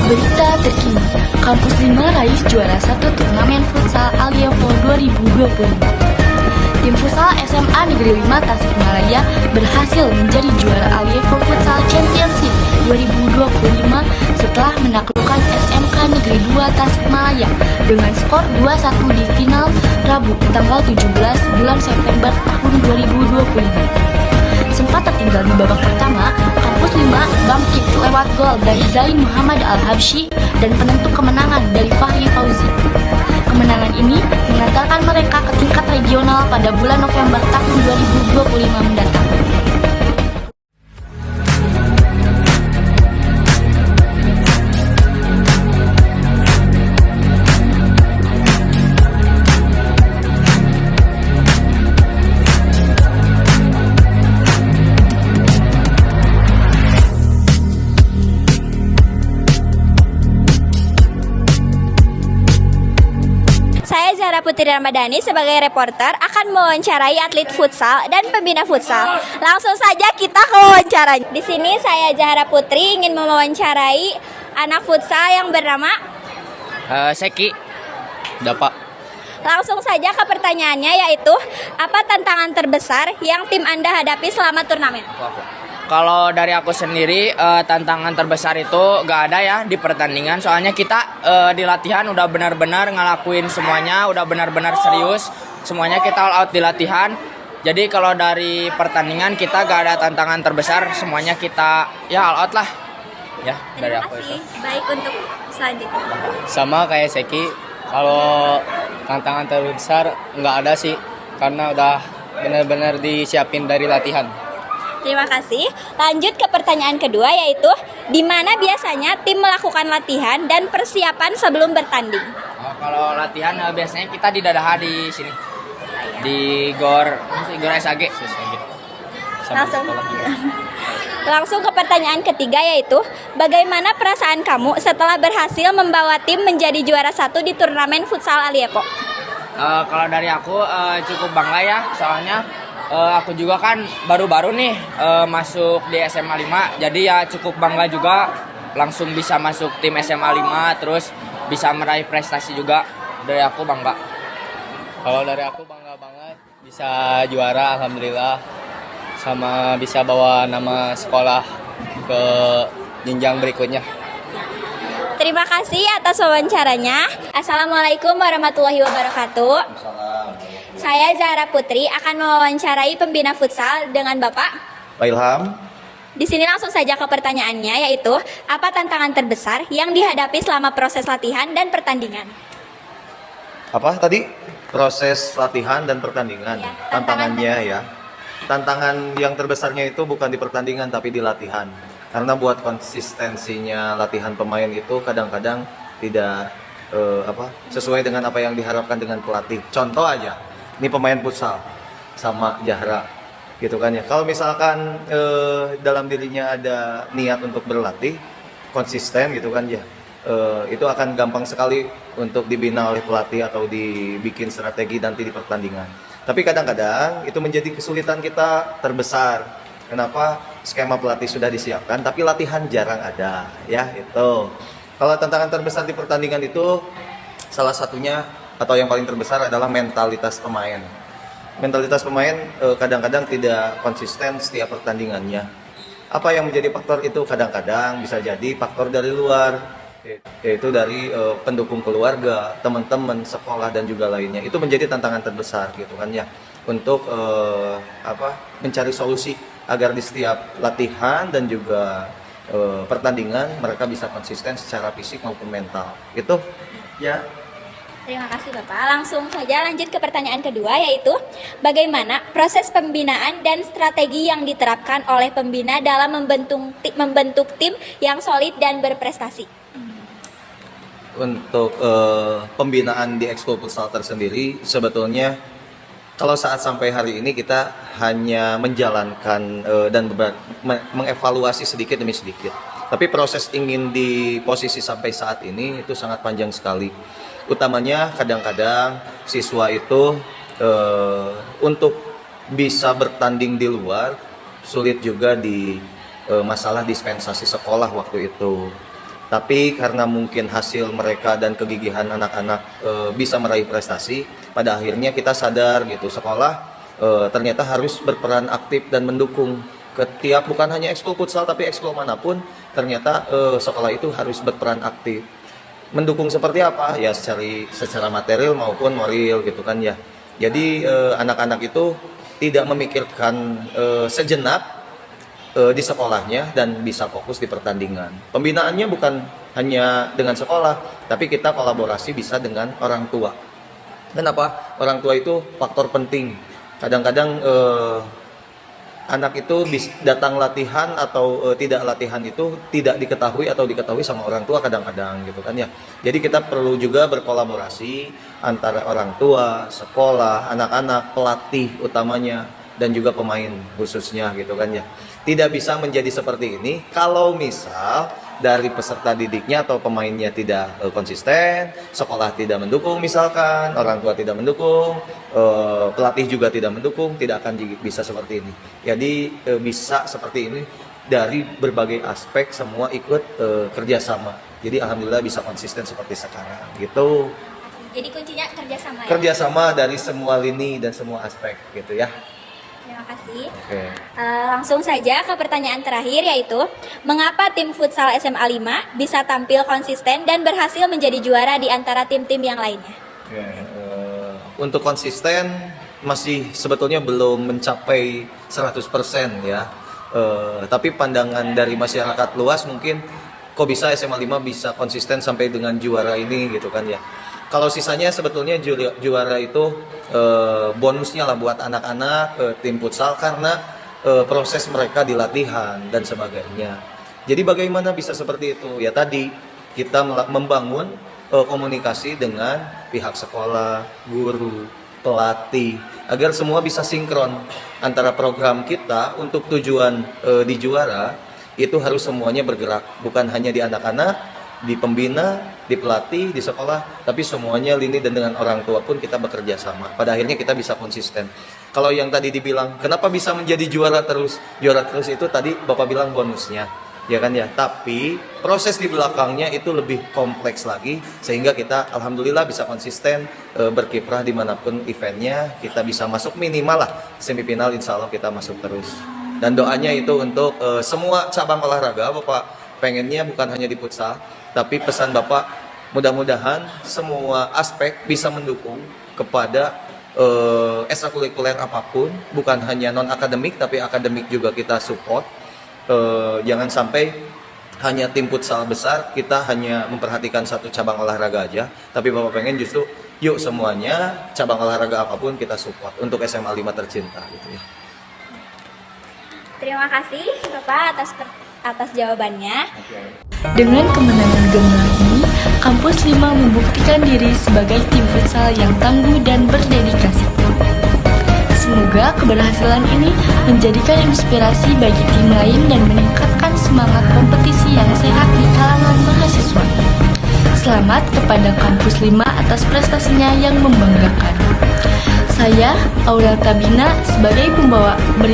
Berita terkini, Kampus 5 raih juara 1 turnamen futsal Alievo 2020. Tim futsal SMA Negeri 5 Tasikmalaya berhasil menjadi juara Alievo Futsal Championship 2025 setelah menaklukkan SMK Negeri 2 Tasikmalaya dengan skor 2-1 di final Rabu tanggal 17 bulan September tahun 2025. Sempat tertinggal di babak pertama, Kampus 5 bangkit lewat gol dari Zain Muhammad Al-Habsyi dan penentu kemenangan dari Fahri Fauzi. Kemenangan ini mengantarkan mereka ke tingkat regional pada bulan November tahun 2025 mendatang. Saya Zahra Putri Ramadhani sebagai reporter akan mewawancarai atlet futsal dan pembina futsal. Langsung saja kita ke wawancara. Di sini saya Zahra Putri ingin mewawancarai anak futsal yang bernama Seki. Dapat. Langsung saja ke pertanyaannya, yaitu apa tantangan terbesar yang tim Anda hadapi selama turnamen? Kalau dari aku sendiri, tantangan terbesar itu gak ada ya di pertandingan. Soalnya kita di latihan udah benar-benar ngelakuin semuanya, udah benar-benar serius. Semuanya kita all out di latihan. Jadi kalau dari pertandingan kita gak ada tantangan terbesar, semuanya kita ya all out lah. Ya, dari Terima aku kasih. itu. Baik, untuk selanjutnya. Sama kayak Seki, kalau tantangan terbesar nggak ada sih, karena udah benar-benar disiapin dari latihan. Terima kasih. Lanjut ke pertanyaan kedua, yaitu di mana biasanya tim melakukan latihan dan persiapan sebelum bertanding? Kalau latihan biasanya kita di Dadaha di sini. Di GOR SAG. Langsung ke pertanyaan ketiga, yaitu bagaimana perasaan kamu setelah berhasil membawa tim menjadi juara 1 di turnamen futsal Alievo? Kalau dari aku cukup bangga ya, soalnya aku juga kan baru-baru nih masuk di SMA 5, jadi ya cukup bangga juga langsung bisa masuk tim SMA 5, terus bisa meraih prestasi juga. Dari aku bangga. Kalau dari aku bangga banget bisa juara, alhamdulillah, sama bisa bawa nama sekolah ke jenjang berikutnya. Terima kasih atas wawancaranya. Assalamualaikum warahmatullahi wabarakatuh. Saya Zahra Putri akan mewawancarai pembina futsal dengan Bapak Pak Ilham. Di sini langsung saja ke pertanyaannya, yaitu apa tantangan terbesar yang dihadapi selama proses latihan dan pertandingan? Apa tadi? Proses latihan dan pertandingan. Ya, Tantangannya ya. Tantangan yang terbesarnya itu bukan di pertandingan tapi di latihan. Karena buat konsistensinya latihan pemain itu kadang-kadang tidak sesuai dengan apa yang diharapkan dengan pelatih. Contoh aja, ini pemain futsal sama Zahra gitu kan ya. Kalau misalkan dalam dirinya ada niat untuk berlatih konsisten gitu kan ya, itu akan gampang sekali untuk dibina oleh pelatih atau dibikin strategi nanti di pertandingan. Tapi kadang-kadang itu menjadi kesulitan kita terbesar. Kenapa? Skema pelatih sudah disiapkan tapi latihan jarang ada ya itu. Kalau tantangan terbesar di pertandingan itu salah satunya atau yang paling terbesar adalah mentalitas pemain. Mentalitas pemain kadang-kadang tidak konsisten setiap pertandingannya. Apa yang menjadi faktor itu? Kadang-kadang bisa jadi faktor dari luar, yaitu dari pendukung keluarga, teman-teman, sekolah dan juga lainnya. Itu menjadi tantangan terbesar gitu kan ya, untuk mencari solusi agar di setiap latihan dan juga pertandingan mereka bisa konsisten secara fisik maupun mental. Gitu ya. Terima kasih Bapak. Langsung saja lanjut ke pertanyaan kedua, yaitu bagaimana proses pembinaan dan strategi yang diterapkan oleh pembina dalam membentuk tim yang solid dan berprestasi? Untuk pembinaan di Ekskul Futsal tersendiri sebetulnya kalau saat sampai hari ini kita hanya menjalankan dan mengevaluasi sedikit demi sedikit. Tapi proses ingin di posisi sampai saat ini itu sangat panjang sekali. Utamanya kadang-kadang siswa itu untuk bisa bertanding di luar sulit juga di masalah dispensasi sekolah waktu itu. Tapi karena mungkin hasil mereka dan kegigihan anak-anak bisa meraih prestasi, pada akhirnya kita sadar gitu, sekolah ternyata harus berperan aktif dan mendukung ketiap, bukan hanya ekskul futsal tapi ekskul manapun, ternyata sekolah itu harus berperan aktif. Mendukung seperti apa? Ya secara material maupun moral gitu kan ya. Jadi anak-anak itu tidak memikirkan sejenak di sekolahnya dan bisa fokus di pertandingan. Pembinaannya bukan hanya dengan sekolah, tapi kita kolaborasi bisa dengan orang tua. Kenapa? Orang tua itu faktor penting. Kadang-kadang anak itu datang latihan atau tidak latihan itu tidak diketahui atau diketahui sama orang tua kadang-kadang gitu kan ya. Jadi kita perlu juga berkolaborasi antara orang tua, sekolah, anak-anak, pelatih utamanya dan juga pemain khususnya gitu kan ya. Tidak bisa menjadi seperti ini kalau misal dari peserta didiknya atau pemainnya tidak konsisten, sekolah tidak mendukung misalkan, orang tua tidak mendukung, pelatih juga tidak mendukung, tidak akan bisa seperti ini. Jadi bisa seperti ini dari berbagai aspek, semua ikut kerjasama. Jadi alhamdulillah bisa konsisten seperti sekarang gitu. Jadi kuncinya kerjasama ya? Kerjasama dari semua lini dan semua aspek gitu ya. Terima kasih. Oke. Langsung saja ke pertanyaan terakhir, yaitu mengapa tim futsal SMA 5 bisa tampil konsisten dan berhasil menjadi juara di antara tim-tim yang lainnya? Untuk konsisten masih sebetulnya belum mencapai 100% ya. Tapi pandangan dari masyarakat luas mungkin kok bisa SMA 5 bisa konsisten sampai dengan juara ini gitu kan ya. Kalau sisanya sebetulnya juara itu bonusnya lah buat anak-anak tim futsal karena proses mereka di latihan dan sebagainya. Jadi bagaimana bisa seperti itu? Ya tadi kita membangun komunikasi dengan pihak sekolah, guru, pelatih agar semua bisa sinkron antara program kita untuk tujuan di juara itu harus semuanya bergerak, bukan hanya di anak-anak, di pembina, di pelatih, di sekolah, tapi semuanya lini dan dengan orang tua pun kita bekerja sama. Pada akhirnya kita bisa konsisten. Kalau yang tadi dibilang, kenapa bisa menjadi juara terus? Juara terus itu tadi Bapak bilang bonusnya, ya kan ya. Tapi proses di belakangnya itu lebih kompleks lagi, sehingga kita alhamdulillah bisa konsisten berkiprah dimanapun eventnya. Kita bisa masuk minimal lah semifinal, insya Allah kita masuk terus. Dan doanya itu untuk semua cabang olahraga, Bapak pengennya bukan hanya di futsal, tapi pesan Bapak mudah-mudahan semua aspek bisa mendukung kepada ekstrakurikuler apapun, bukan hanya non akademik tapi akademik juga kita support. Jangan sampai hanya tim futsal besar kita hanya memperhatikan satu cabang olahraga aja, tapi Bapak pengen justru yuk semuanya cabang olahraga apapun kita support untuk SMA 5 tercinta gitu ya. Terima kasih Bapak atas jawabannya. Dengan kemenangan gemilang ini, Kampus 5 membuktikan diri sebagai tim futsal yang tangguh dan berdedikasi. Semoga keberhasilan ini menjadikan inspirasi bagi tim lain dan meningkatkan semangat kompetisi yang sehat di kalangan mahasiswa. Selamat kepada Kampus 5 atas prestasinya yang membanggakan. Saya, Aurel Tabina, sebagai pembawa berita